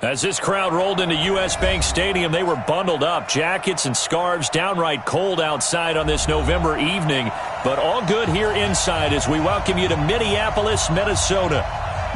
As this crowd rolled into U.S. Bank Stadium, they were bundled up, jackets and scarves, downright cold outside on this November evening, but all good here inside as we welcome you to Minneapolis, Minnesota.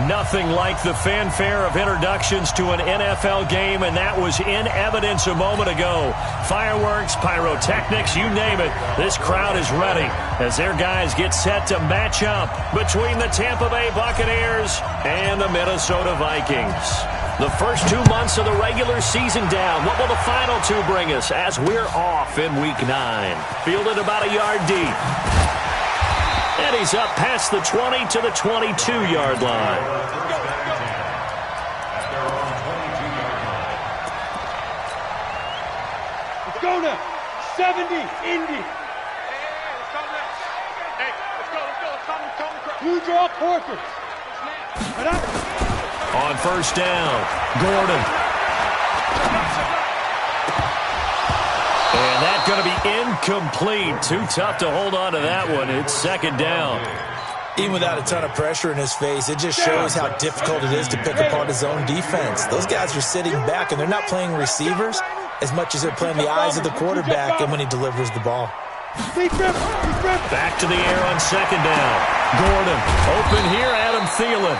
Nothing like the fanfare of introductions to an NFL game, and that was in evidence a moment ago. Fireworks, pyrotechnics, you name it. This crowd is ready as their guys get set to match up between the Tampa Bay Buccaneers and the Minnesota Vikings. The first 2 months of the regular season down. What will the final two bring us as we're off in Week 9? Fielded about a yard deep. And he's up past the 20 to the 22-yard line. Let's go now. 70, Indy. Hey, let's go. You draw Corker. On first down, Gordon. And that's going to be incomplete. Too tough to hold on to that one. It's second down. Even without a ton of pressure in his face, it just shows how difficult it is to pick apart his own defense. Those guys are sitting back, and they're not playing receivers as much as they're playing the eyes of the quarterback and when he delivers the ball. Back to the air on second down. Gordon open here, Adam Thielen.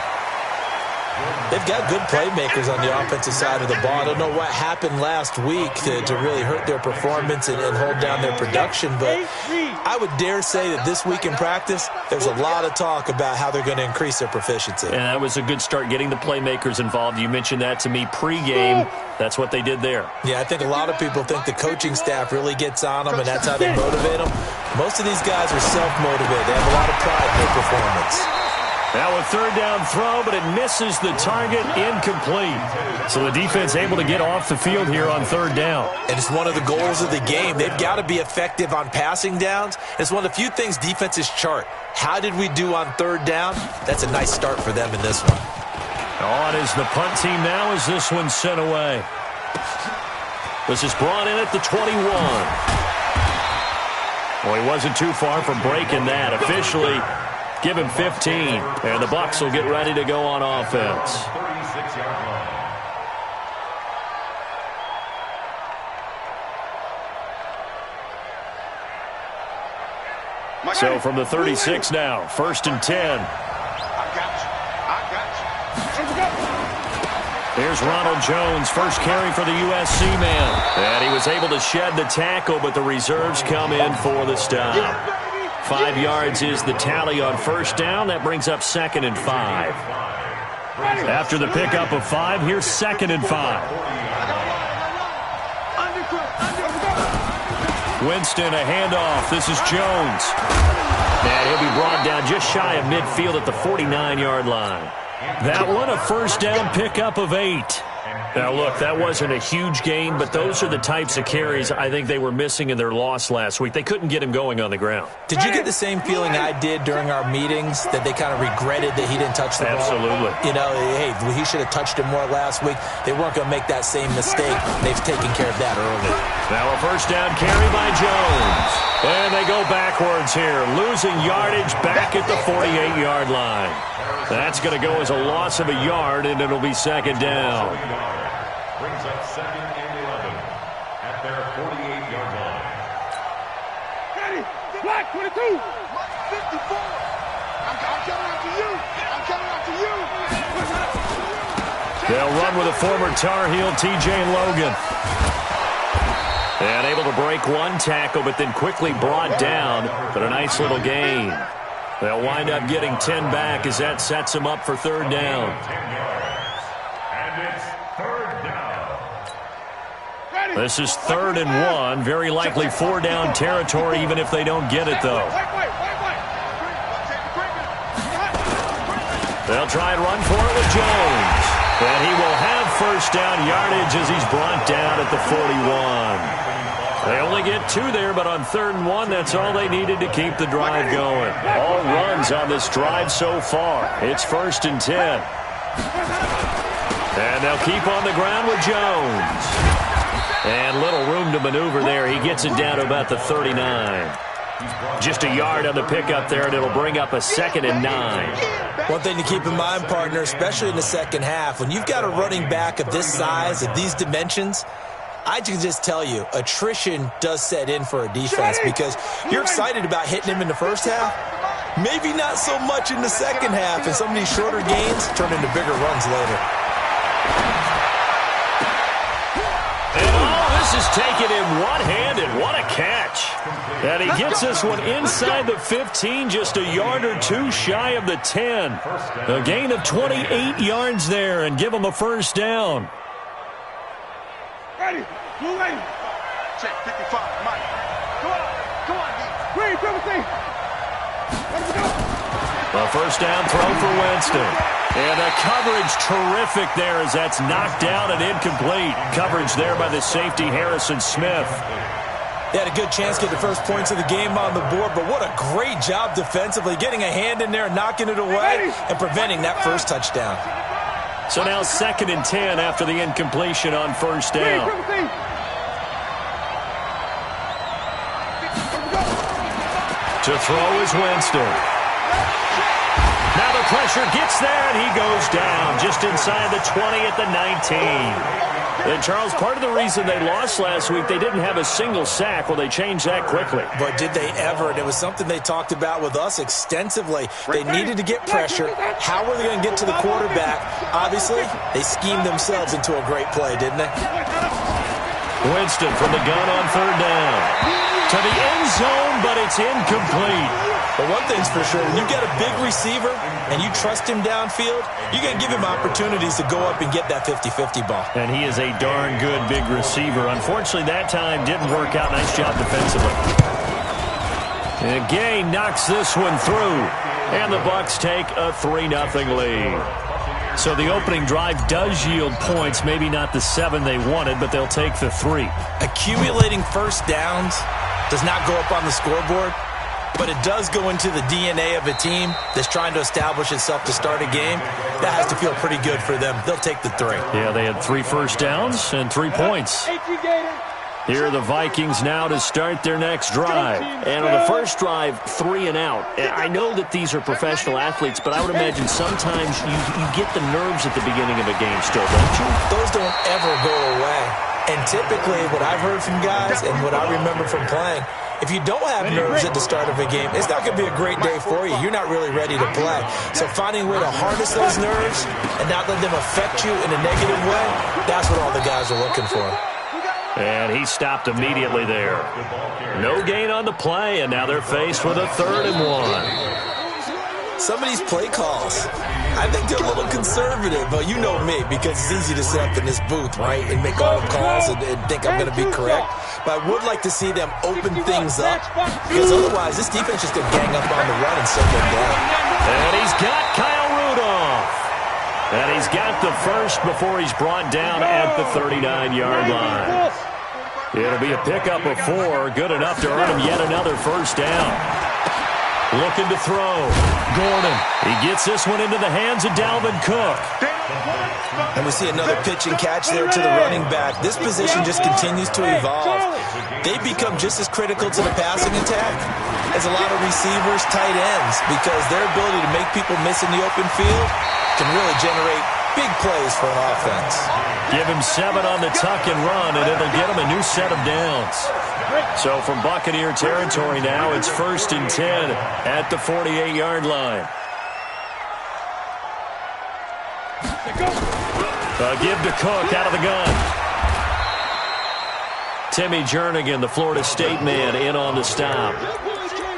They've got good playmakers on the offensive side of the ball. I don't know what happened last week to really hurt their performance and hold down their production, but I would dare say that this week in practice, there's a lot of talk about how they're going to increase their proficiency. And that was a good start, getting the playmakers involved. You mentioned that to me pregame. That's what they did there. Yeah, I think a lot of people think the coaching staff really gets on them, and that's how they motivate them. Most of these guys are self-motivated. They have a lot of pride in their performance. Now a third down throw, but it misses the target, incomplete. So the defense able to get off the field here on third down. And it's one of the goals of the game. They've got to be effective on passing downs. It's one of the few things defenses chart. How did we do on third down? That's a nice start for them in this one. On is the punt team now as this one's sent away. This is brought in at the 21. Well, he wasn't too far from breaking that. Officially, give him 15, and the Bucs will get ready to go on offense. So from the 36 now, 1st and 10. Here's Ronald Jones, first carry for the USC man. And he was able to shed the tackle, but the reserves come in for the stop. 5 yards is the tally on first down. That brings up 2nd and 5. After the pickup of 5, here's 2nd and 5. Winston, a handoff. This is Jones. And he'll be brought down just shy of midfield at the 49-yard line. That one, a first down pickup of 8. Now, look, that wasn't a huge gain, but those are the types of carries I think they were missing in their loss last week. They couldn't get him going on the ground. Did you get the same feeling I did during our meetings, that they kind of regretted that he didn't touch the ball? Absolutely. You know, hey, he should have touched him more last week. They weren't going to make that same mistake. They've taken care of that early. Now a first down carry by Jones. And they go backwards here, losing yardage back at the 48-yard line. That's going to go as a loss of a yard, and it'll be 2nd down. Brings up 2nd and 11 at their 48-yard line. Ready, black 22. 54. I'm coming after you. I'm coming after you. They'll run with a former Tar Heel, T.J. Logan. And able to break one tackle, but then quickly brought down. But a nice little gain. They'll wind up getting 10 back as that sets them up for third down. And it's third down. This is 3rd and 1. Very likely 4-down territory, even if they don't get it, though. They'll try and run for it with Jones. And he will have first down yardage as he's brought down at the 41. They only get 2 there, but on 3rd and 1, that's all they needed to keep the drive going. All runs on this drive so far. It's 1st and 10. And they'll keep on the ground with Jones. And little room to maneuver there. He gets it down to about the 39. Just a yard on the pickup there, and it'll bring up a 2nd and 9. One thing to keep in mind, partner, especially in the second half, when you've got a running back of this size, of these dimensions, I can just tell you, attrition does set in for a defense because you're excited about hitting him in the first half. Maybe not so much in the second half, and some of these shorter gains turn into bigger runs later. And this is taken in one-handed. What a catch. And he gets this one inside the 15, just a yard or two shy of the 10. A gain of 28 yards there, and give him a first down. Ready. Blue ready. Check 55, Mike. Come on, D. Green, double team. Let him go. A first down throw for Winston. And the coverage terrific there as that's knocked down and incomplete. Coverage there by the safety, Harrison Smith. They had a good chance to get the first points of the game on the board, but what a great job defensively, getting a hand in there and knocking it away and preventing that first touchdown. So now 2nd and 10 after the incompletion on first down. To throw is Winston. Now the pressure gets there, and he goes down just inside the 20 at the 19. And, Charles, part of the reason they lost last week, they didn't have a single sack. Well, they changed that quickly. But did they ever? And it was something they talked about with us extensively. They needed to get pressure. How were they going to get to the quarterback? Obviously, they schemed themselves into a great play, didn't they? Winston from the gun on 3rd down. To the end zone, but it's incomplete. But one thing's for sure, when you get a big receiver and you trust him downfield, you're going to give him opportunities to go up and get that 50-50 ball. And he is a darn good big receiver. Unfortunately, that time didn't work out. Nice job defensively. And Gay knocks this one through. And the Bucs take a 3-0 lead. So the opening drive does yield points. Maybe not the 7 they wanted, but they'll take the 3. Accumulating first downs does not go up on the scoreboard, but it does go into the DNA of a team that's trying to establish itself to start a game. That has to feel pretty good for them. They'll take the 3. Yeah, they had 3 first downs and 3 points. Here are the Vikings now to start their next drive. And on the first drive, 3 and out. I know that these are professional athletes, but I would imagine sometimes you get the nerves at the beginning of a game still, don't you? Those don't ever go away. And typically what I've heard from guys and what I remember from playing, if you don't have nerves at the start of a game, it's not going to be a great day for you. You're not really ready to play. So finding a way to harness those nerves and not let them affect you in a negative way, that's what all the guys are looking for. And he stopped immediately there. No gain on the play, and now they're faced with a 3rd and 1. Some of these play calls, I think they're a little conservative, but you know me, because it's easy to sit up in this booth, right, and make all the calls and think I'm going to be correct. But I would like to see them open things up, because otherwise this defense is going to gang up on the run and send them down. And he's got Kyle Rudolph. And he's got the first before he's brought down at the 39-yard line. It'll be a pickup of 4, good enough to earn him yet another first down. Looking to throw. Gordon. He gets this one into the hands of Dalvin Cook. And we see another pitch and catch there to the running back. This position just continues to evolve. They become just as critical to the passing attack as a lot of receivers, tight ends, because their ability to make people miss in the open field can really generate big plays for an offense. Give him 7 on the tuck and run, and it'll get him a new set of downs. So from Buccaneer territory now, it's 1st and 10 at the 48-yard line. Give to Cook out of the gun. Timmy Jernigan, the Florida State man, in on the stop.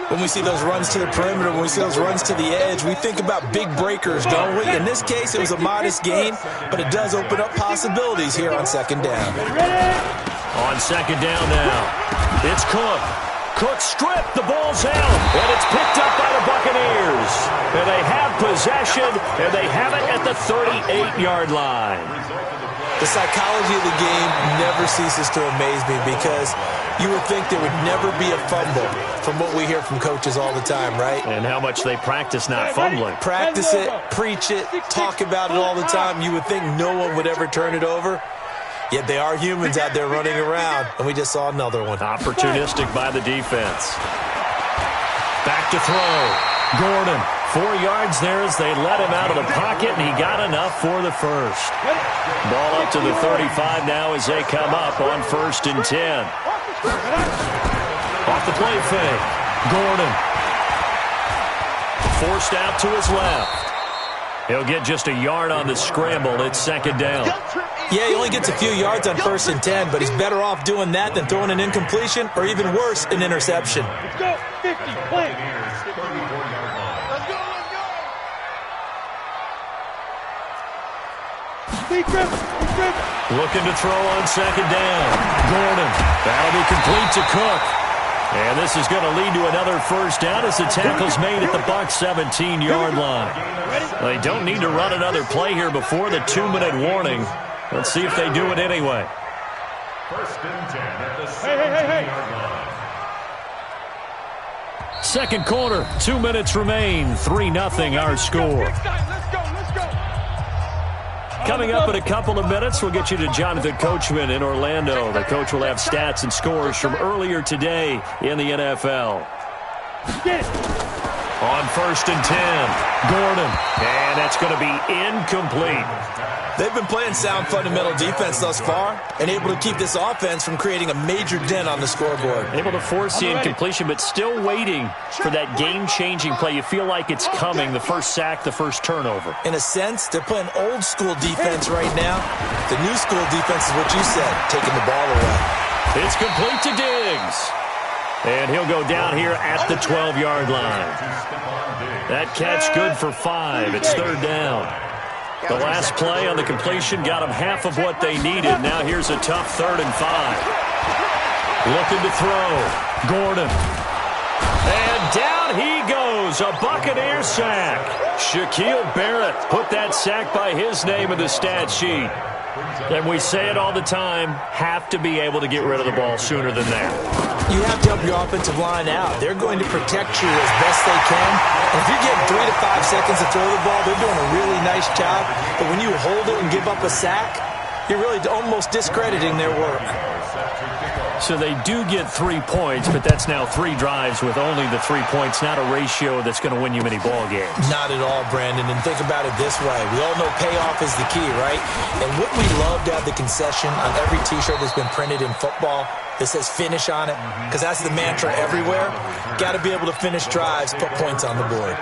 When we see those runs to the perimeter, when we see those runs to the edge, we think about big breakers, don't we? In this case, it was a modest gain, but it does open up possibilities here on 2nd down. On 2nd down now, it's Cook. Cook stripped, the ball's out, and it's picked up by the Buccaneers. And they have possession, and they have it at the 38-yard line. The psychology of the game never ceases to amaze me because you would think there would never be a fumble from what we hear from coaches all the time, right? And how much they practice not fumbling. Practice it, preach it, talk about it all the time. You would think no one would ever turn it over. Yet they are humans out there running around, and we just saw another one. Opportunistic by the defense. to throw. Gordon, 4 yards there as they let him out of the pocket, and he got enough for the first. Ball up to the 35 now as they come up on 1st and 10. Off the play fake. Gordon. Forced out to his left. He'll get just a yard on the scramble. It's 2nd down. Yeah, he only gets a few yards on 1st and 10, but he's better off doing that than throwing an incompletion or even worse, an interception. Let's go. 50. Play. Looking to throw on 2nd down. Gordon. That'll be complete to Cook. And this is going to lead to another 1st down as the tackle's made at the Bucs 17-yard line. They don't need to run another play here before the 2-minute warning. Let's see if they do it anyway. 1st and 10 at the 17-yard line. Second quarter, 2 minutes remain. 3-0 our score. Let's go. Coming up in a couple of minutes, we'll get you to Jonathan Coachman in Orlando. The coach will have stats and scores from earlier today in the NFL. Get it. On 1st and 10, Gordon. And that's going to be incomplete. They've been playing sound fundamental defense thus far and able to keep this offense from creating a major dent on the scoreboard. Able to force the incompletion, but still waiting for that game-changing play. You feel like it's coming, the first sack, the first turnover. In a sense, they're playing old-school defense right now. The new school defense is what you said, taking the ball away. It's complete to Diggs. And he'll go down here at the 12-yard line. That catch good for 5. It's 3rd down. The last play on the completion got them half of what they needed. Now here's a tough 3rd and 5. Looking to throw. Gordon. And down he goes. A Buccaneer sack. Shaquille Barrett put that sack by his name in the stat sheet. And we say it all the time, have to be able to get rid of the ball sooner than that. You have to help your offensive line out. They're going to protect you as best they can. And if you're getting 3 to 5 seconds to throw the ball, they're doing a really nice job. But when you hold it and give up a sack, you're really almost discrediting their work. So they do get 3 points, but that's now 3 drives with only the 3 points, not a ratio that's going to win you many ball games. Not at all, Brandon. And think about it this way. We all know payoff is the key, right? And wouldn't we love to have the concession on every T-shirt that's been printed in football that says finish on it? Because that's the mantra everywhere. Got to be able to finish drives, put points on the board.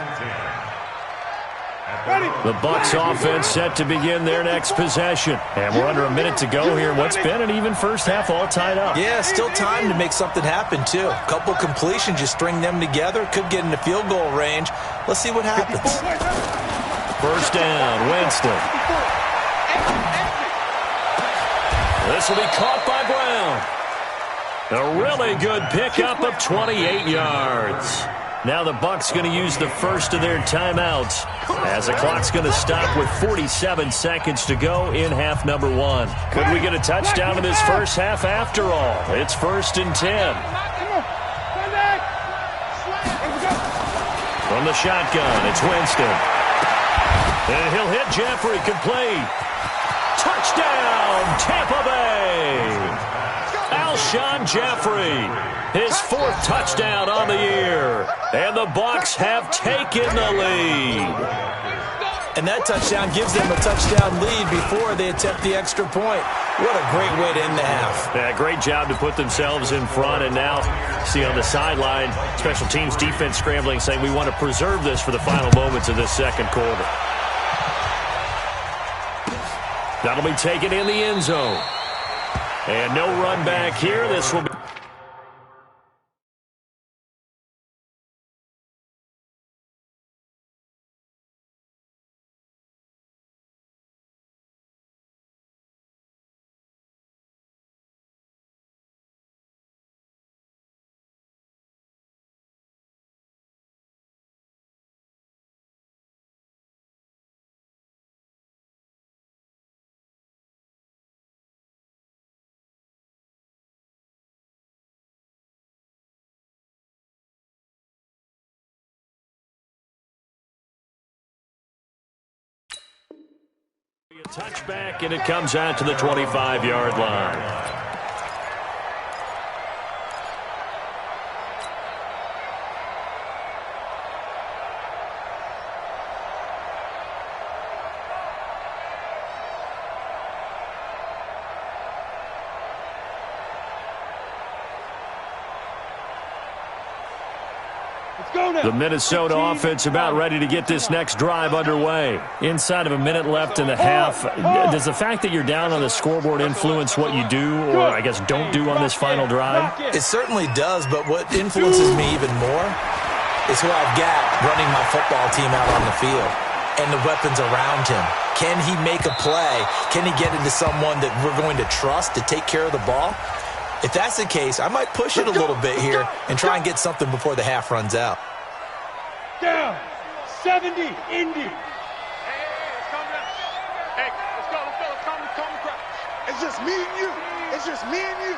The Bucs offense set to begin their next possession. And we're under a minute to go here. What's been an even first half all tied up. Yeah, still time to make something happen, too. A couple completions, you string them together. Could get into field goal range. Let's see what happens. 1st down, Winston. This will be caught by Brown. A really good pickup of 28 yards. Now the Bucs going to use the first of their timeouts as the clock's going to stop with 47 seconds to go in half number 1. Could we get a touchdown in this first half after all? It's 1st and 10. From the shotgun, it's Winston. And he'll hit Jeffrey, complete. Touchdown, Tampa Bay. Alshon Jeffrey, his 4th touchdown on the year. And the Bucs have taken the lead. And that touchdown gives them a touchdown lead before they attempt the extra point. What a great way to end the half. Yeah, great job to put themselves in front. And now, see on the sideline, special teams defense scrambling, saying we want to preserve this for the final moments of this second quarter. That'll be taken in the end zone. And no run back here. This will be... A touchback, and it comes out to the 25-yard line. go now. The Minnesota offense about ready to get this next drive underway. Inside of a minute left in the half. Does the fact that you're down on the scoreboard influence what you do, or I guess don't do on this final drive? It certainly does, but what influences me even more is who I've got running my football team out on the field and the weapons around him. Can he make a play? Can he get into someone that we're going to trust to take care of the ball? If that's the case, I might push it a little bit here and try and get something before the half runs out. Down. 70, Indy. Hey, let's calm down. Hey, let's go. Calm the crowd. It's just me and you. It's just me and you.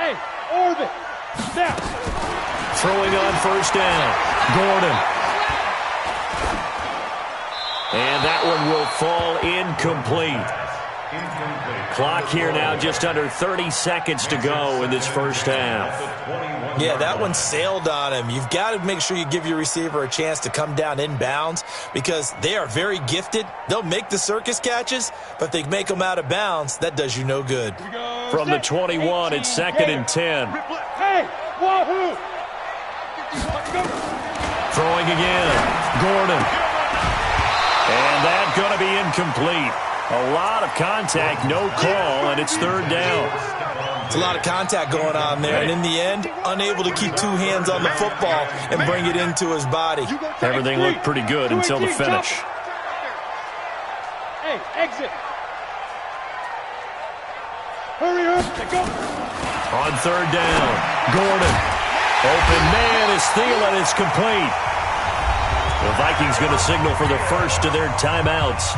Hey, orbit. Now. Throwing on first down. Gordon. And that one will fall incomplete. Clock here now, just under 30 seconds to go in this first half. Yeah, that one sailed on him. You've got to make sure you give your receiver a chance to come down inbounds because they are very gifted. They'll make the circus catches, but if they make them out of bounds, that does you no good. From the 21, it's 2nd and 10. Hey, wahoo! Throwing again. Gordon. And that's going to be incomplete. A lot of contact, no call, and it's 3rd down. It's a lot of contact going on there, and in the end, unable to keep 2 hands on the football and bring it into his body. Everything looked pretty good until the finish. Hey, exit. Hurry up, go. On 3rd down, Gordon. Open man is Thielen. It's complete. The Vikings going to signal for the first of their timeouts,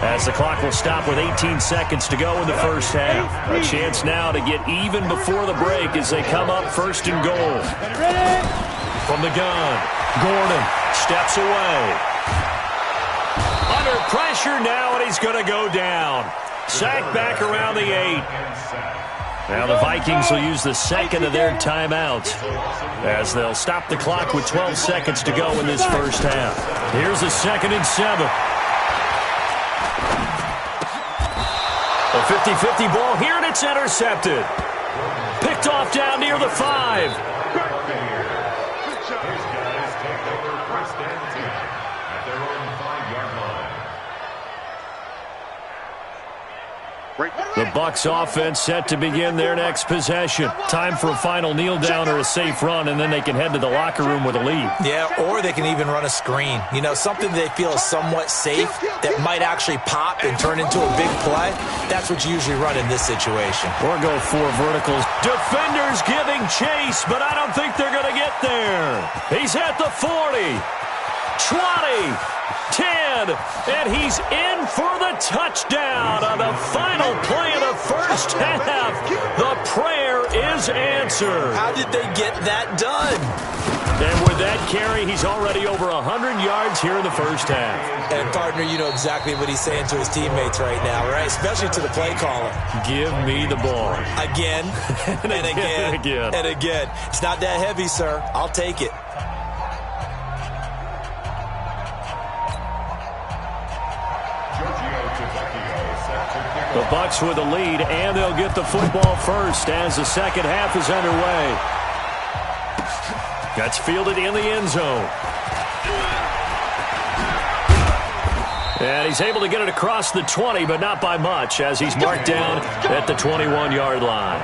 as the clock will stop with 18 seconds to go in the first half. A chance now to get even before the break as they come up 1st and goal. From the gun, Gordon steps away. Under pressure now, and he's going to go down. Sacked back around the 8. Now the Vikings will use the second of their timeouts as they'll stop the clock with 12 seconds to go in this first half. Here's a 2nd and 7. A 50-50 ball here, and it's intercepted. Picked off down near the 5. His guys take over 1st and 10 at their own 5-yard line. The Bucs offense set to begin their next possession. Time for a final kneel down or a safe run, and then they can head to the locker room with a lead. Yeah, or they can even run a screen. You know, something they feel is somewhat safe that might actually pop and turn into a big play. That's what you usually run in this situation. Or go 4 verticals. Defenders giving chase, but I don't think they're going to get there. He's at the 40, 20, 10, and he's in for the touchdown on the final play of the first half. The prayer is answered. How did they get that done? And with that carry, he's already over 100 yards here in the first half. And, partner, you know exactly what he's saying to his teammates right now, right? Especially to the play caller. Give me the ball. Again, and again, and again. It's not that heavy, sir. I'll take it. The Bucs with the lead, and they'll get the football first as the second half is underway. That's fielded in the end zone. And he's able to get it across the 20, but not by much, as he's marked down at the 21-yard line.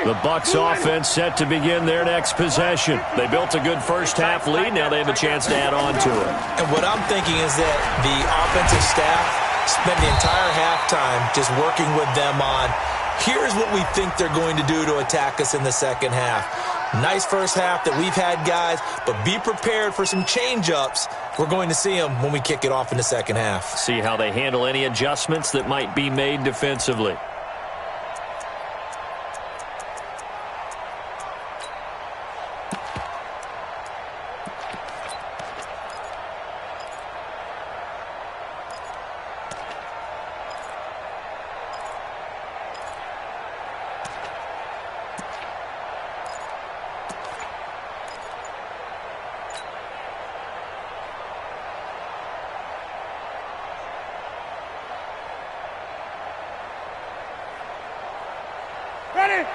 The Bucs offense set to begin their next possession. They built a good first half lead. Now they have a chance to add on to it. And what I'm thinking is that the offensive staff spent the entire halftime just working with them on, here's what we think they're going to do to attack us in the second half. Nice first half that we've had, guys, but be prepared for some change-ups. We're going to see them when we kick it off in the second half. See how they handle any adjustments that might be made defensively.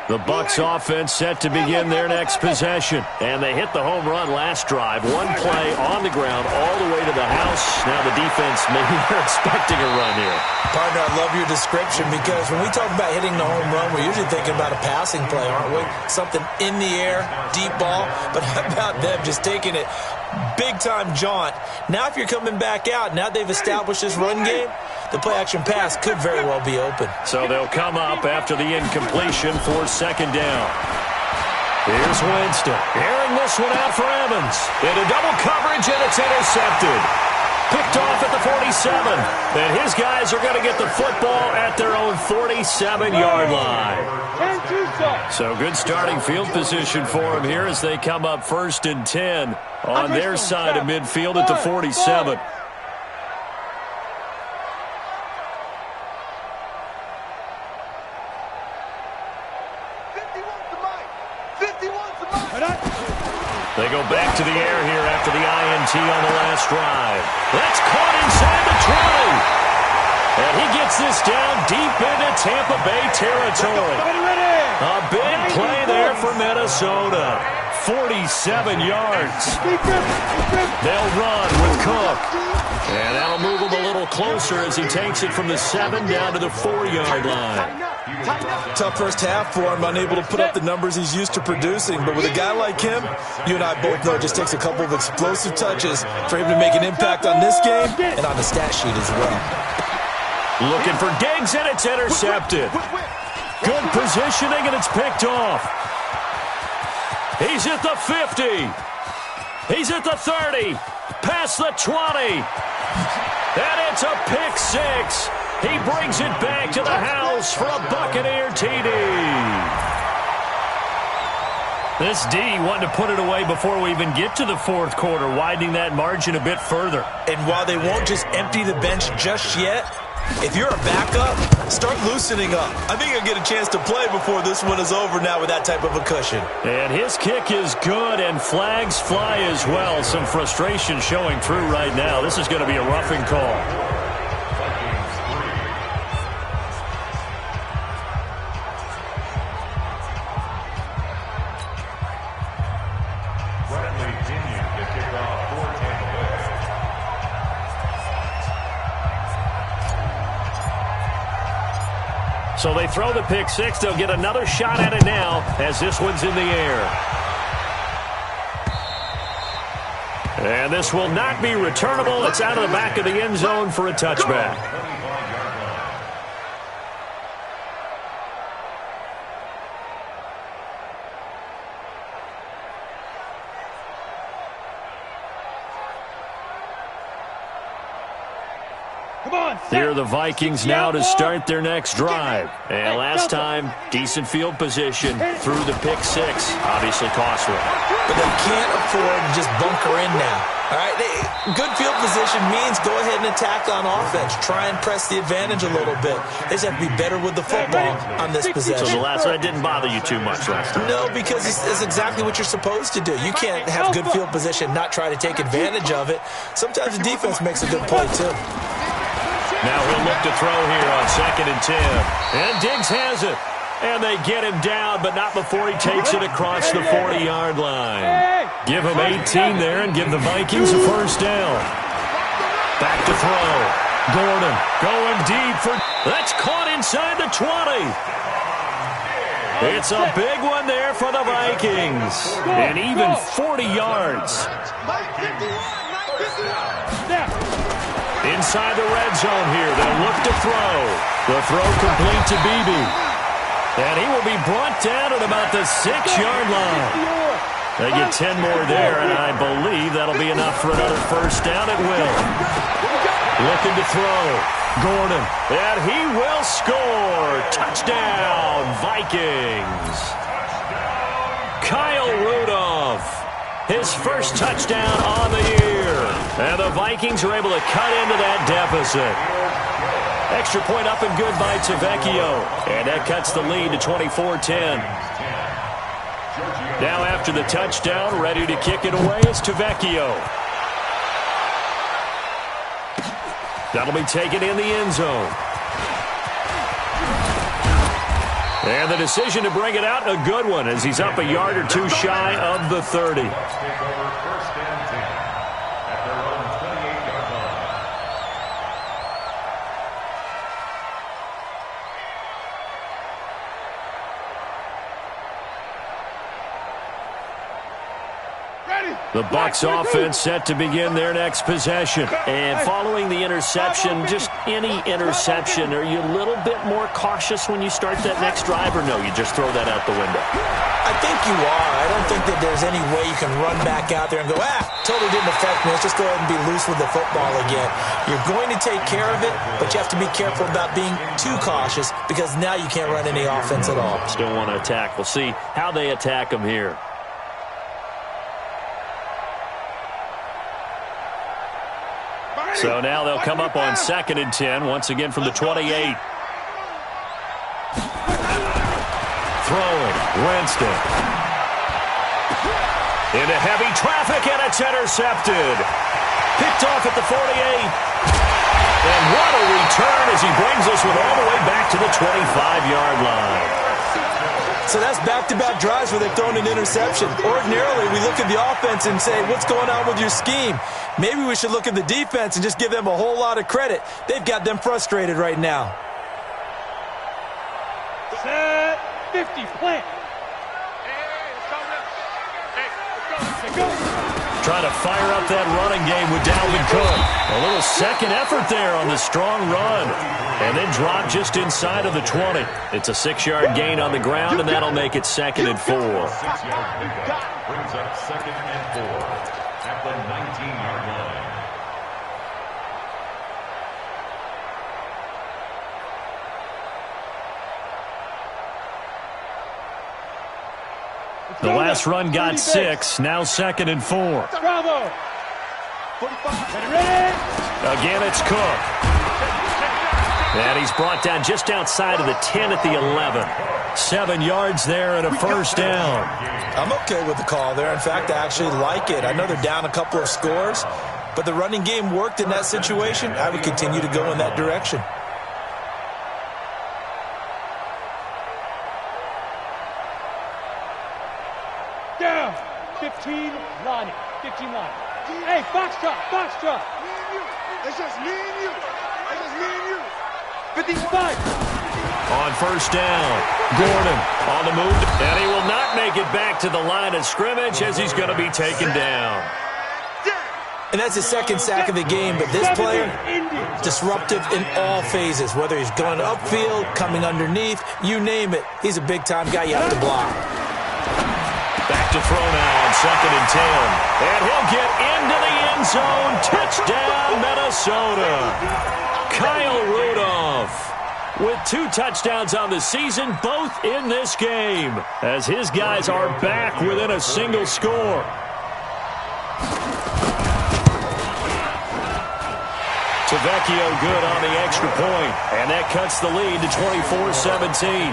The Bucs offense set to begin their next possession. And they hit the home run last drive. One play on the ground all the way to the house. Now the defense, maybe they're expecting a run here. Partner, I love your description because when we talk about hitting the home run, we're usually thinking about a passing play, aren't we? Something in the air, deep ball. But how about them just taking it big-time jaunt? Now if you're coming back out, now they've established this run game, the play-action pass could very well be open. So they'll come up after the incompletion for second down. Here's Winston. Airing this one out for Evans. Into double coverage, and it's intercepted. Picked off at the 47. And his guys are going to get the football at their own 47-yard line. So good starting field position for him here as they come up 1st and 10 on their side of midfield at the 47. They go back to the air here after the INT on the last drive. That's caught inside the 20. And he gets this down deep into Tampa Bay territory. A big play there for Minnesota. 47 yards. They'll run with Cook. And that'll move him a little closer as he takes it from the 7 down to the 4-yard line. Tough first half for him, unable to put up the numbers he's used to producing. But with a guy like him, you and I both know it just takes a couple of explosive touches for him to make an impact on this game and on the stat sheet as well. Looking for Diggs, and it's intercepted. Good positioning, and it's picked off. He's at the 50. He's at the 30. Past the 20. And it's a pick six. He brings it back to the house for a Buccaneer TD. This D wanted to put it away before we even get to the fourth quarter, widening that margin a bit further. And while they won't just empty the bench just yet, if you're a backup, start loosening up. I think you'll get a chance to play before this one is over now with that type of a cushion. And his kick is good, and flags fly as well. Some frustration showing through right now. This is going to be a roughing call. So they throw the pick six. They'll get another shot at it now as this one's in the air. And this will not be returnable. It's out of the back of the end zone for a touchback. Here are the Vikings now to start their next drive. And last time, decent field position through the pick six. Obviously costly. But they can't afford to just bunker in now. All right, good field position means go ahead and attack on offense. Try and press the advantage a little bit. They just have to be better with the football on this possession. So the last one didn't bother you too much last time? No, because it's exactly what you're supposed to do. You can't have good field position, not try to take advantage of it. Sometimes the defense makes a good play, too. Now he'll look to throw here on 2nd and 10. And Diggs has it. And they get him down, but not before he takes it across the 40-yard line. Give him 18 there and give the Vikings a first down. Back to throw. Gordon going deep for... That's caught inside the 20. It's a big one there for the Vikings. And even 40 yards. Inside the red zone here. They'll look to throw. The throw complete to Beebe. And he will be brought down at about the 6-yard line. They get 10 more there, and I believe that'll be enough for another first down at will. Looking to throw. Gordon. And he will score. Touchdown, Vikings. Kyle Rudolph. His first touchdown on the year. And the Vikings are able to cut into that deficit. Extra point up and good by Tavecchio. And that cuts the lead to 24-10. Now after the touchdown, ready to kick it away is Tavecchio. That'll be taken in the end zone. And the decision to bring it out, a good one, as he's up a yard or two shy of the 30. Take over first and 10 at their own 28-yard line. The Bucs offense set to begin their next possession. And following the interception, just any interception, are you a little bit more cautious when you start that next drive, or no, you just throw that out the window? I think you are. I don't think that there's any way you can run back out there and go, totally didn't affect me. Let's just go ahead and be loose with the football again. You're going to take care of it, but you have to be careful about being too cautious because now you can't run any offense at all. Still want to attack. We'll see how they attack them here. So now they'll come up on 2nd and 10, once again from the 28. Throwing, Winston. Into heavy traffic, and it's intercepted. Picked off at the 48. And what a return as he brings us all the way back to the 25-yard line. So that's back-to-back drives where they've thrown an interception. Ordinarily, we look at the offense and say, what's going on with your scheme? Maybe we should look at the defense and just give them a whole lot of credit. They've got them frustrated right now. Set 50, plant. Trying to fire up that running game with Dalvin Cook. A little second effort there on the strong run. And then drop just inside of the 20. It's a 6-yard gain on the ground, and that'll make it 2nd and 4. 6-yard pickup brings up 2nd and 4 at the 19-yard line. The last run got 6, now 2nd and 4. Bravo. Again, it's Cook. And he's brought down just outside of the 10 at the 11. 7 yards there and a first down. I'm okay with the call there. In fact, I actually like it. I know they're down a couple of scores, but the running game worked in that situation. I would continue to go in that direction. Down. 15 line. 15 line. Hey, box drop. Box drop. Me and you. It's just me and you. It's just me and you. 55. On first down, Gordon on the move, and he will not make it back to the line of scrimmage as he's going to be taken down. And that's his second sack of the game, but this player, disruptive in all phases, whether he's going upfield, coming underneath, you name it. He's a big-time guy you have to block. Back to throw now on 2nd and 10. And he'll get into the end zone. Touchdown, Minnesota. Kyle Rudolph with 2 touchdowns on the season, both in this game, as his guys are back within a single score. Tavecchio good on the extra point, and that cuts the lead to 24-17. 24,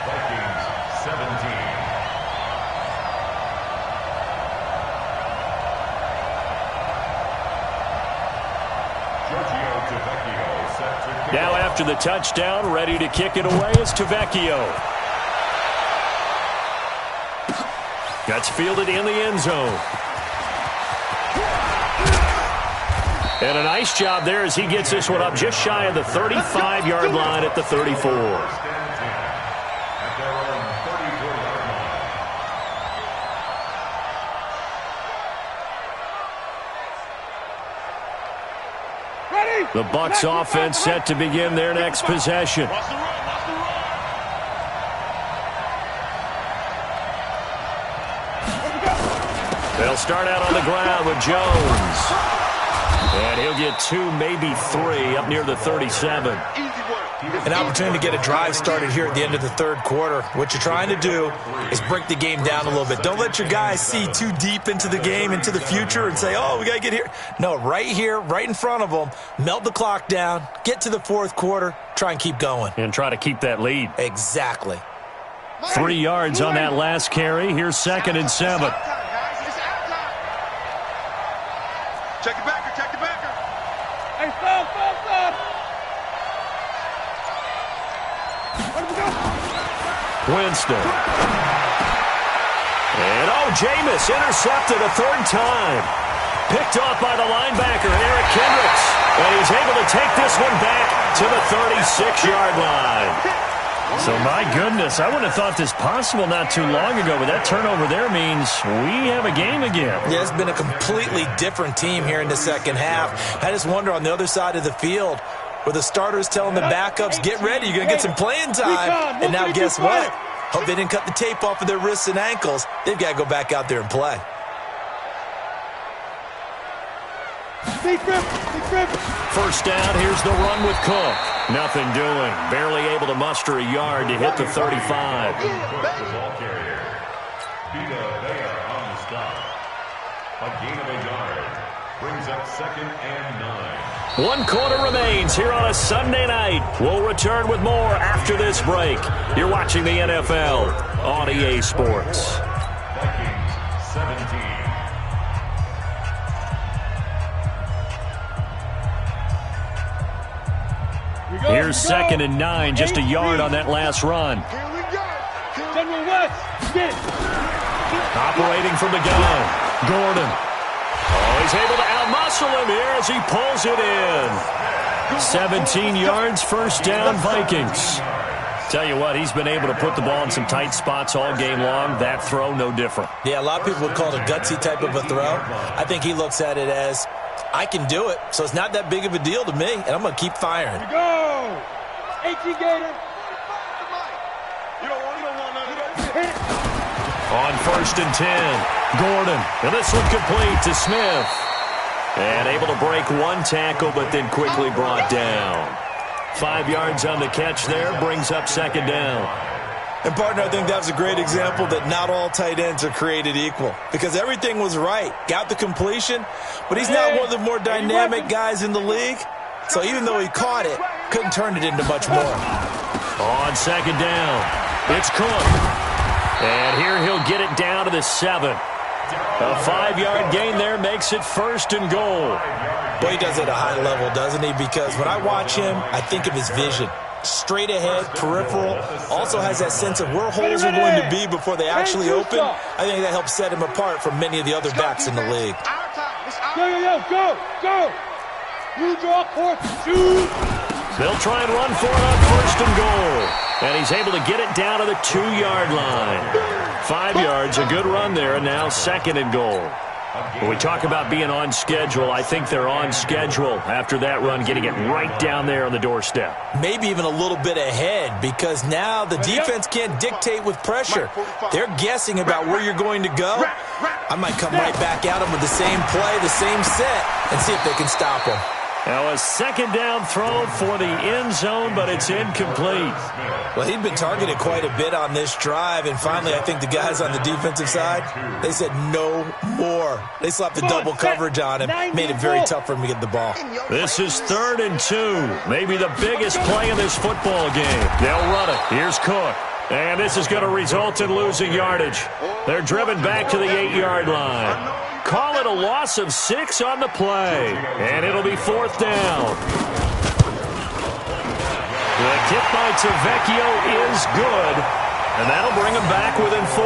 Vikings 17. Now after the touchdown, ready to kick it away is Tavecchio. That's fielded in the end zone. And a nice job there as he gets this one up just shy of the 35-yard line at the 34. The Bucs offense set to begin their next possession. They'll start out on the ground with Jones. And he'll get 2, maybe 3, up near the 37. An opportunity to get a drive started here at the end of the third quarter. What you're trying to do is break the game down a little bit. Don't let your guys see too deep into the game, into the future, and say, oh, we got to get here. No, right here, right in front of them, melt the clock down, get to the fourth quarter, try and keep going. And try to keep that lead. Exactly. 3 yards on that last carry. Here's 2nd and 7. Check it backer, check it backer. Hey, stop. Where do we go? Winston. And, Jameis intercepted a third time. Picked off by the linebacker, Eric Kendricks. And he's able to take this one back to the 36-yard line. So, my goodness, I wouldn't have thought this possible not too long ago, but that turnover there means we have a game again. Yeah, it's been a completely different team here in the second half. I just wonder on the other side of the field where the starters telling the backups, get ready, you're going to get some playing time. And now guess what? Hope they didn't cut the tape off of their wrists and ankles. They've got to go back out there and play. First down, here's the run with Cook. Nothing doing. Barely able to muster a yard to hit the 35. Cook, the ball carrier. Vita Vea on the stop. A gain of a yard. Brings up 2nd and 9. 1 quarter remains here on a Sunday night. We'll return with more after this break. You're watching the NFL on EA Sports. Vikings 17. Here's 2nd and 9, just a yard on that last run. General West, get it. Operating from the gun, Gordon. He's able to outmuscle him here as he pulls it in. 17 yards, first down, Vikings. Tell you what, he's been able to put the ball in some tight spots all game long. That throw, no different. Yeah, a lot of people would call it a gutsy type of a throw. I think he looks at it as, I can do it, so it's not that big of a deal to me, and I'm going to keep firing. Here we go. 18 Gator. You don't want none. Hit it. On 1st and 10, Gordon. And this one complete to Smith. And able to break one tackle, but then quickly brought down. 5 yards on the catch there, brings up 2nd down. And, partner, I think that was a great example that not all tight ends are created equal. Because everything was right. Got the completion, but he's not one of the more dynamic guys in the league. So even though he caught it, couldn't turn it into much more. On 2nd down, it's Cook. And here he'll get it down to the 7. A 5-yard gain there makes it 1st and goal. Boy, he does it at a high level, doesn't he? Because when I watch him, I think of his vision. Straight ahead, peripheral, also has that sense of where holes are going to be before they actually open. I think that helps set him apart from many of the other backs in the league. Go. You draw 4th, shoot. They'll try and run for it on 1st and goal. And he's able to get it down to the 2-yard line. 5 yards, a good run there, and now 2nd and goal. When we talk about being on schedule, I think they're on schedule after that run, getting it right down there on the doorstep. Maybe even a little bit ahead, because now the defense can't dictate with pressure. They're guessing about where you're going to go. I might come right back at them with the same play, the same set, and see if they can stop them. Now a 2nd down throw for the end zone, but it's incomplete. Well, he'd been targeted quite a bit on this drive, and finally I think the guys on the defensive side, they said no more. They slapped the double coverage on him, made it very tough for him to get the ball. This is 3rd and 2, maybe the biggest play in this football game. They'll run it. Here's Cook. And this is going to result in losing yardage. They're driven back to the 8-yard line. Call it a loss of 6 on the play. And it'll be 4th down. The kick by Tavecchio is good. And that'll bring them back within 4.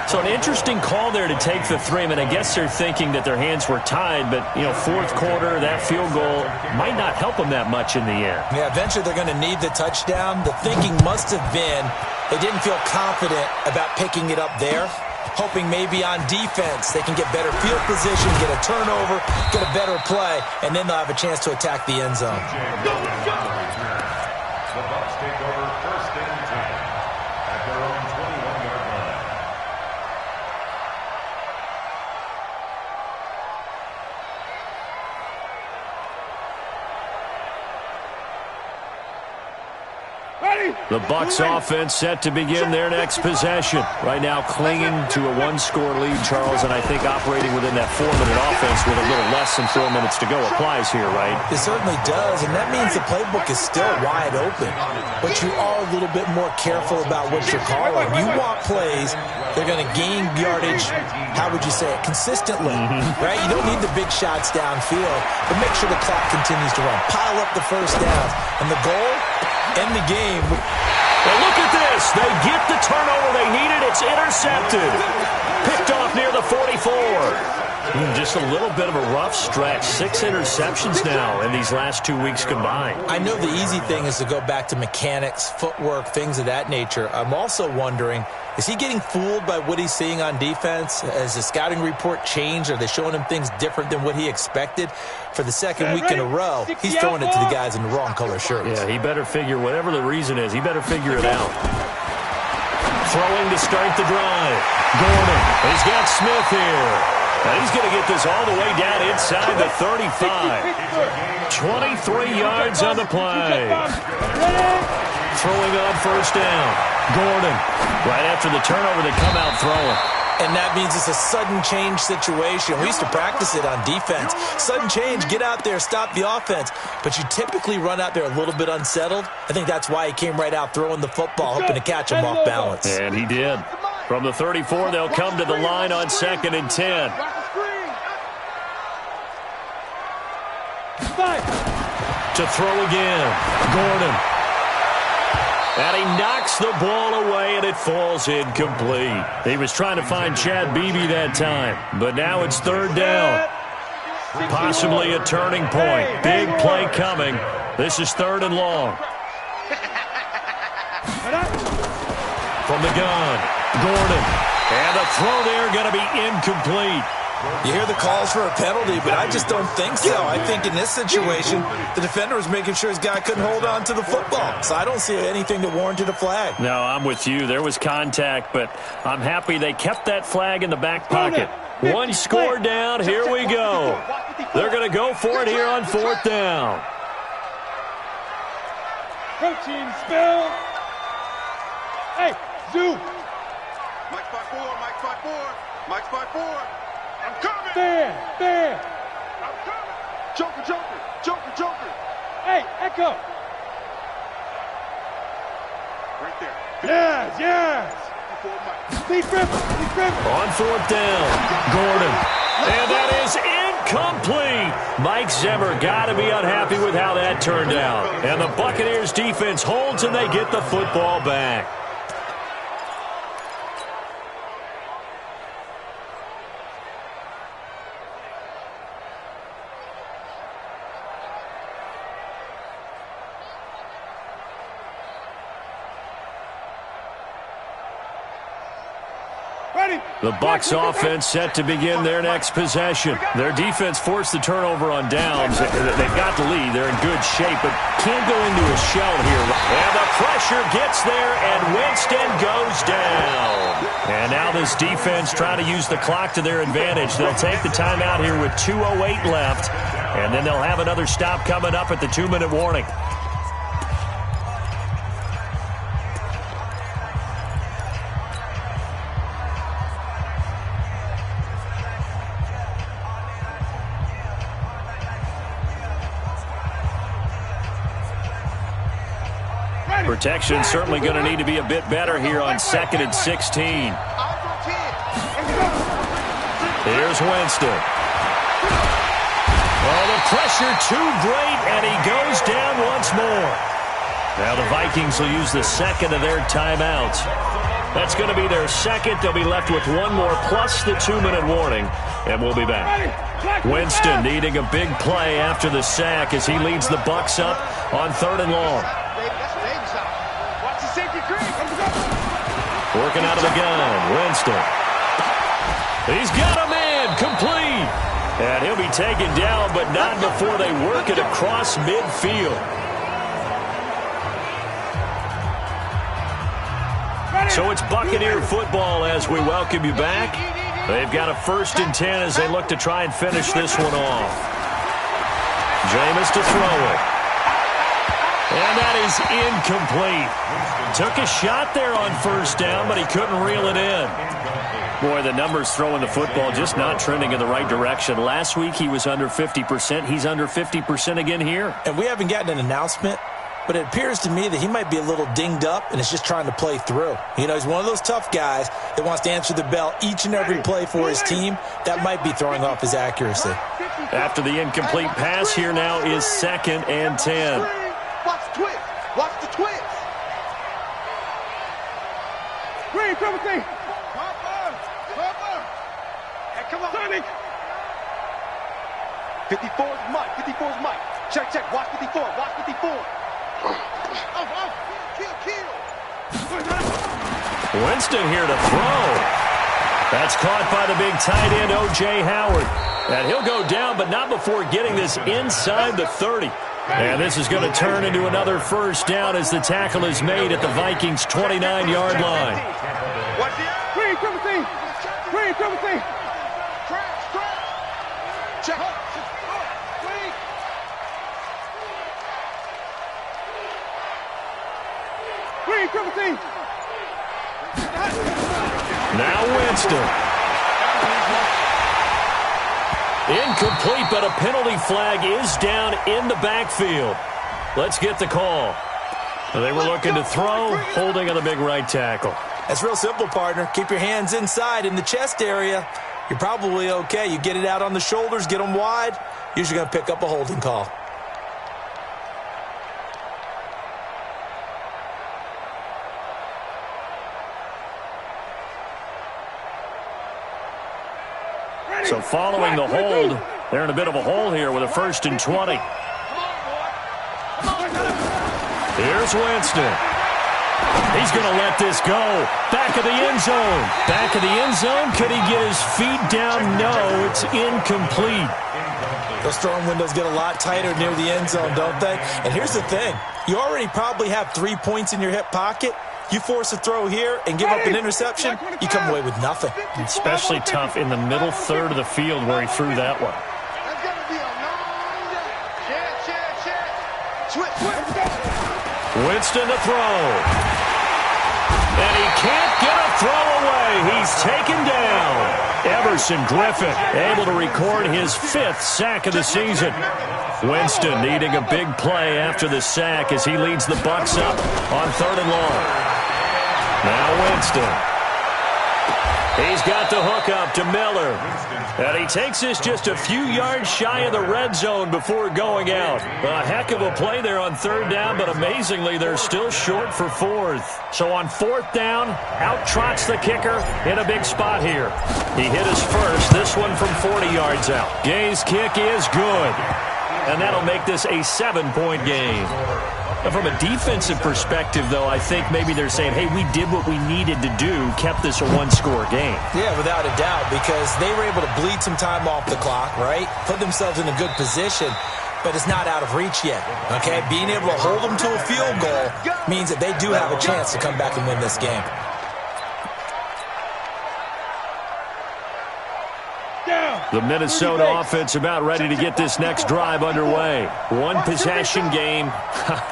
So an interesting call there to take the 3. I mean, I guess they're thinking that their hands were tied, but, 4th quarter, that field goal might not help them that much in the end. Yeah, eventually they're going to need the touchdown. The thinking must have been they didn't feel confident about picking it up there, hoping maybe on defense they can get better field position, get a turnover, get a better play, and then they'll have a chance to attack the end zone. The Bucs take over 1st and 10 at their own 21-yard line. The Bucs offense set to begin their next possession. Right now clinging to a 1-score lead, Charles, and I think operating within that 4-minute offense with a little less than 4 minutes to go applies here, right? It certainly does, and that means the playbook is still wide open. But you are a little bit more careful about what you're calling. You want plays, they're going to gain yardage, how would you say it, consistently, right? You don't need the big shots downfield, but make sure the clock continues to run. Pile up the first downs, and the goal, end the game. Well, look at this. this. They get the turnover they needed. It's intercepted. Picked off near the 44. Just a little bit of a rough stretch. 6 interceptions now in these last 2 weeks combined. I know the easy thing is to go back to mechanics, footwork, things of that nature. I'm also wondering, is he getting fooled by what he's seeing on defense? Has the scouting report changed? Are they showing him things different than what he expected? For the second week in a row, he's throwing it to the guys in the wrong color shirts. Yeah, he better figure, whatever the reason is, he better figure it out. Throwing to start the drive. Gordon. He's got Smith here. And he's going to get this all the way down inside the 35. 23 yards on the play. Throwing on first down. Gordon. Right after the turnover, they come out throwing. And that means it's a sudden change situation. We used to practice it on defense. Sudden change, get out there, stop the offense. But you typically run out there a little bit unsettled. I think that's why he came right out throwing the football, hoping to catch him off balance. And he did. From the 34, they'll come to the line on 2nd and 10. To throw again. Gordon. And he knocks the ball away, and it falls incomplete. He was trying to find Chad Beebe that time, but now it's 3rd down. Possibly a turning point. Big play coming. This is 3rd and long. From the gun, Gordon. And the throw there going to be incomplete. You hear the calls for a penalty, but I just don't think so. I think in this situation, the defender was making sure his guy couldn't hold on to the football. So I don't see anything that warranted a flag. No, I'm with you. There was contact, but I'm happy they kept that flag in the back pocket. 1 score down. Here we go. They're going to go for it here on 4th down. Protein spill. Hey, Zoo. Mike 5-4, Mike 5-4, Mike 5-4. I'm coming. There. I'm coming. Joker. Hey, Echo. Right there. Yes. Lead River. On 4th down, Gordon. And that is incomplete. Mike Zimmer got to be unhappy with how that turned out. And the Buccaneers defense holds and they get the football back. The Bucs offense set to begin their next possession. Their defense forced the turnover on downs. They've got the lead. They're in good shape, but can't go into a shell here. And the pressure gets there, and Winston goes down. And now this defense trying to use the clock to their advantage. They'll take the timeout here with 2:08 left, and then they'll have another stop coming up at the 2-minute warning. Protection certainly going to need to be a bit better here on 2nd and 16. Here's Winston. Oh, the pressure too great, and he goes down once more. Now the Vikings will use the 2nd of their timeouts. That's going to be their 2nd. They'll be left with 1 more plus the 2-minute warning, and we'll be back. Winston needing a big play after the sack as he leads the Bucs up on 3rd and long. Working out of the gun, Winston. He's got a man, complete. And he'll be taken down, but not before they work it across midfield. So it's Buccaneer football as we welcome you back. They've got a 1st and 10 as they look to try and finish this one off. Jameis to throw it. And that is incomplete. Took a shot there on 1st down, but he couldn't reel it in. Boy, the numbers throwing the football just not trending in the right direction. Last week he was under 50%. He's under 50% again here. And we haven't gotten an announcement, but it appears to me that he might be a little dinged up and is just trying to play through. You know, he's one of those tough guys that wants to answer the bell each and every play for his team. That might be throwing off his accuracy. After the incomplete pass, here now is 2nd and 10. Watch the twist. Come on. 54's Mike. 54's Mike. Check, check. Watch 54. Watch 54. Kill. Winston here to throw. That's caught by the big tight end, O.J. Howard. And he'll go down, but not before getting this inside the 30. And this is going to turn into another first down as the tackle is made at the Vikings' 29-yard line. Green, Timothy. Green, Timothy. Check. Green, Timothy. Now Winston. Incomplete, but a penalty flag is down in the backfield. Let's get the call. They were looking to throw, holding on the big right tackle. That's real simple, partner. Keep your hands inside in the chest area. You're probably okay. You get it out on the shoulders, get them wide. Usually going to pick up a holding call. So following the hold, they're in a bit of a hole here with a 1st and 20. Here's Winston. He's going to let this go. Back of the end zone. Back of the end zone. Could he get his feet down? No, it's incomplete. Those throwing windows get a lot tighter near the end zone, don't they? And here's the thing. You already probably have 3 points in your hip pocket. You force a throw here and give up an interception, you come away with nothing. Especially tough in the middle third of the field where he threw that one. That's going to be a long day. Switch. Winston to throw. And he can't get a throw away. He's taken down. Emerson Griffin able to record his 5th sack of the season. Winston needing a big play after the sack as he leads the Bucs up on 3rd and long. Now Winston. He's got the hook up to Miller. And he takes this just a few yards shy of the red zone before going out. A heck of a play there on 3rd down, but amazingly, they're still short for 4th. So on 4th down, out trots the kicker in a big spot here. He hit his first, this one from 40 yards out. Gay's kick is good. And that'll make this a 7-point game. Now, from a defensive perspective, though, I think maybe they're saying, hey, we did what we needed to do, kept this a 1-score game. Yeah, without a doubt, because they were able to bleed some time off the clock, right? Put themselves in a good position, but it's not out of reach yet, okay? Being able to hold them to a field goal means that they do have a chance to come back and win this game. The Minnesota offense about ready to get this next drive underway. 1-possession game.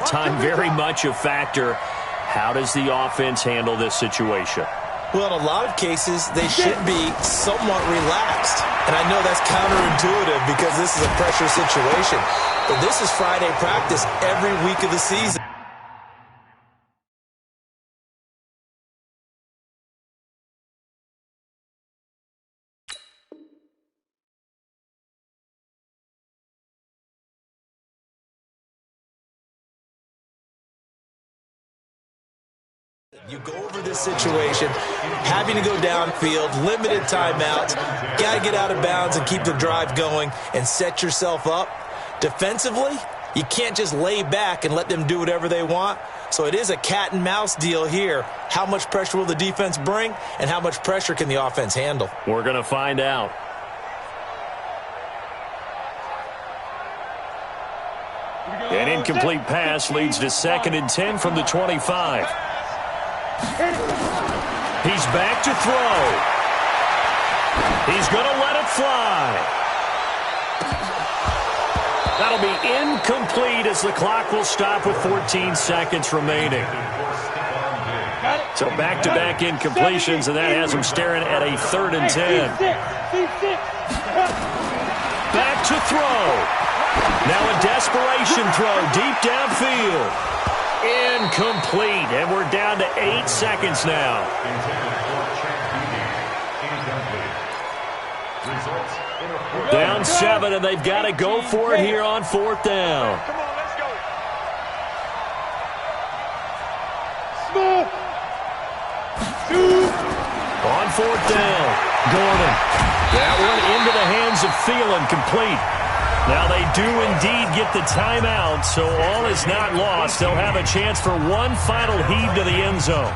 Time very much a factor. How does the offense handle this situation? Well, in a lot of cases, they should be somewhat relaxed. And I know that's counterintuitive because this is a pressure situation. But this is Friday practice every week of the season. You go over this situation, having to go downfield, limited timeouts, got to get out of bounds and keep the drive going and set yourself up. Defensively, you can't just lay back and let them do whatever they want. So it is a cat and mouse deal here. How much pressure will the defense bring, and how much pressure can the offense handle? We're going to find out. An incomplete pass leads to 2nd and 10 from the 25. He's back to throw. He's going to let it fly. That'll be incomplete as the clock will stop with 14 seconds remaining. So back-to-back incompletions, and that has him staring at a 3rd and 10. Back to throw. Now a desperation throw deep downfield. Incomplete, and we're down to 8 seconds now. Down 7, and they've got to go for it here on 4th down. Come on, let's go. Smooth. 2. On 4th down, Gordon. That one Thielen complete. Now they do indeed get the timeout, so all is not lost. They'll have a chance for one final heave to the end zone.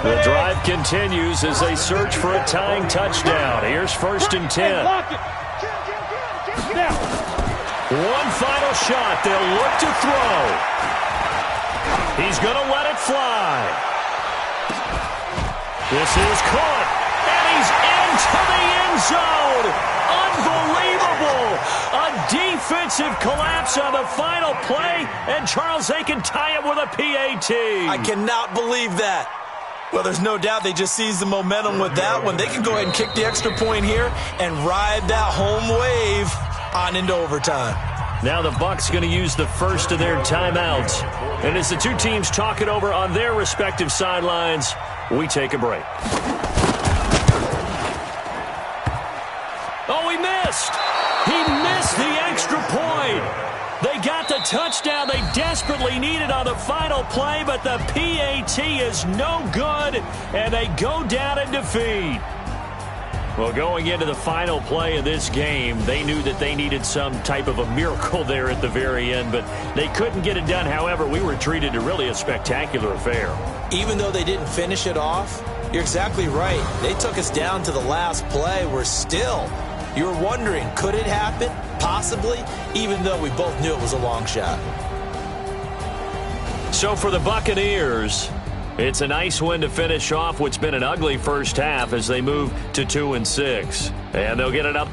The drive continues as they search for a tying touchdown. Here's 1st and 10. One final shot. They'll look to throw. He's going to let it fly. This is caught, and he's into the end zone. Unbelievable. A defensive collapse on the final play, and Charles, they can tie it with a PAT. I cannot believe that. Well, there's no doubt they just seized the momentum with that one. They can go ahead and kick the extra point here and ride that home wave on into overtime. Now the Bucs going to use the first of their timeouts. And as the two teams talk it over on their respective sidelines, we take a break. Oh, he missed. He missed the extra point. They got the touchdown they desperately needed on the final play, but the PAT is no good, and they go down in defeat. Well, going into the final play of this game, they knew that they needed some type of a miracle there at the very end, but they couldn't get it done. However, we were treated to really a spectacular affair. Even though they didn't finish it off, you're exactly right. They took us down to the last play. You're wondering, could it happen? Possibly, even though we both knew it was a long shot. So for the Buccaneers, it's a nice win to finish off what's been an ugly first half as they move to 2-6. And they'll get it up